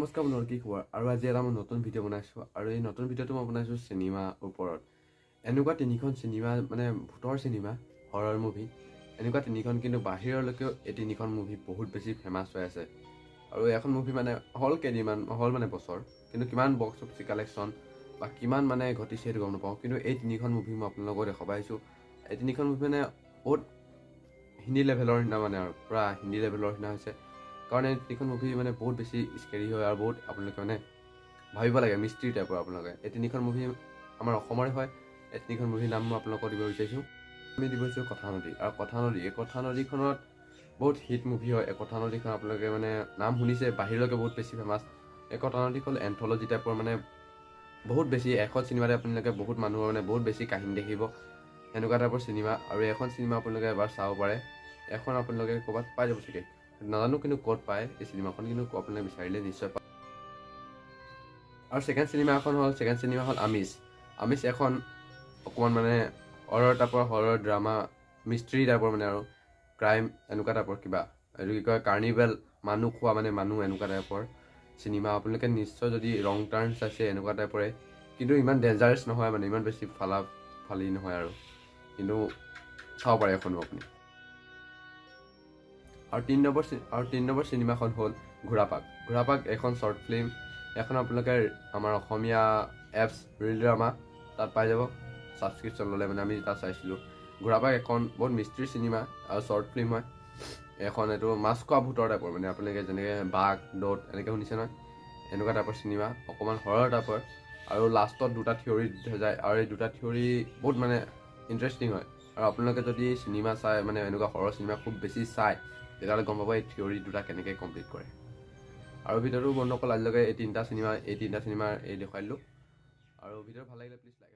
নমস্কাৰ বন্ধুসকল, কি খবৰ? আৰু আজি এটা মই নতুন ভিডিঅ' বনাইছোঁ আৰু এই নতুন ভিডিঅ'টো মই বনাইছোঁ চিনেমাৰ ওপৰত। এনেকুৱা তিনিখন চিনেমা মানে ভূতৰ চিনেমা, হৰৰ মুভি এনেকুৱা তিনিখন, কিন্তু বাহিৰলৈকেও এই তিনিখন মুভি বহুত বেছি ফেমাছ হৈ আছে। আৰু এখন মুভি মানে হ'ল কেইদিনমান হ'ল মানে বছৰ, কিন্তু কিমান বক্স অফিচ কালেকশ্যন বা কিমান মানে ঘটিছে সেইটো গম নাপাওঁ। কিন্তু এই তিনিখন মুভি মই আপোনালোকক দেখাব আহিছোঁ। এই তিনিখন মুভি মানে বহুত হিন্দী লেভেলৰ নিচিনা, মানে আৰু পূৰা হিন্দী লেভেলৰ নিচিনা হৈছে। কাৰণ এই তিনিখন মুভি মানে বহুত বেছি স্কেৰী হয় আৰু বহুত আপোনালোকে মানে ভাবিব লাগে, মিষ্ট্ৰী টাইপৰ। আপোনালোকে এই তিনিখন মুভি আমাৰ অসমৰে হয়। এই তিনিখন মুভিৰ নাম মই আপোনালোকক দিব বিচাৰিছোঁ। আমি দিব বিচাৰিছোঁ কথা নদী। আৰু কথা নদীখনত বহুত হিট মুভি হয়। এই কথা নদীখন আপোনালোকে মানে নাম শুনিছে, বাহিৰলৈকে বহুত বেছি ফেমাছ। এই কথা নদীখন এন্থলজি টাইপৰ, মানে বহুত বেছি এখন চিনেমাতে আপোনালোকে বহুত মানুহৰ মানে বহুত বেছি কাহিনী দেখিব, সেনেকুৱা টাইপৰ চিনেমা। আৰু এখন চিনেমা আপোনালোকে এবাৰ চাব পাৰে। এখন আপোনালোকে ক'ৰবাত পাই যাব চাগে, নাজানো কিন্তু ক'ত পায় এই চিনেমাখন, কিন্তু আপোনালোকে বিচাৰিলে নিশ্চয় পায়। আৰু ছেকেণ্ড চিনেমা হ'ল আমিছ। এখন অকণমান মানে হৰৰ টাইপৰ, হৰৰ ড্ৰামা মিষ্ট্ৰী টাইপৰ, মানে আৰু ক্ৰাইম এনেকুৱা টাইপৰ কিবা, এইটো কি কয় কাৰ্নিভেল, মানুহ খোৱা মানে মানুহ এনেকুৱা টাইপৰ চিনেমা। আপোনালোকে নিশ্চয় যদি ৰং টাৰ্ণ চাইছে এনেকুৱা টাইপৰে, কিন্তু ইমান ডেঞ্জাৰাছ নহয়, মানে ইমান বেছি ফালি নহয় আৰু, কিন্তু চাব পাৰে এখনো আপুনি। আৰু তিনি নম্বৰ চিনেমাখন হ'ল ঘোৰাপাক এখন শ্বৰ্ট ফিল্ম। এখন আপোনালোকে আমাৰ অসমীয়া এপছ ৰিল ড্ৰামা তাত পাই যাব, ছাবস্ক্ৰিপশ্যন ল'লে মানে। আমি তাত চাইছিলোঁ ঘোৰাপাক এখন বহুত মিষ্ট্ৰী চিনেমা আৰু শ্বৰ্ট ফিল্ম হয়। এখন এইটো মাছ খোৱা ভূতৰ টাইপৰ, মানে আপোনালোকে যেনেকৈ বাঘ দৌত এনেকৈ শুনিছে নহয়, এনেকুৱা টাইপৰ চিনেমা, অকণমান হৰৰ টাইপৰ। আৰু লাষ্টত দুটা থিয়ৰী হৈ যায়, আৰু এই দুটা থিয়ৰী বহুত মানে ইণ্টাৰেষ্টিং হয়। আৰু আপোনালোকে যদি চিনেমা চাই, মানে এনেকুৱা হৰৰ চিনেমা খুব বেছি চায়, তেতিয়াহ'লে গম পাব এই থিয়ৰী দুটা কেনেকৈ কমপ্লিট কৰে। আৰু ভিডিঅ'টো বন্ধ অকল আজিলৈকে এই তিনিটা চিনেমা দেখুৱাই দিলোঁ। আৰু ভিডিঅ'টো ভাল লাগিলে প্লিজ লাইক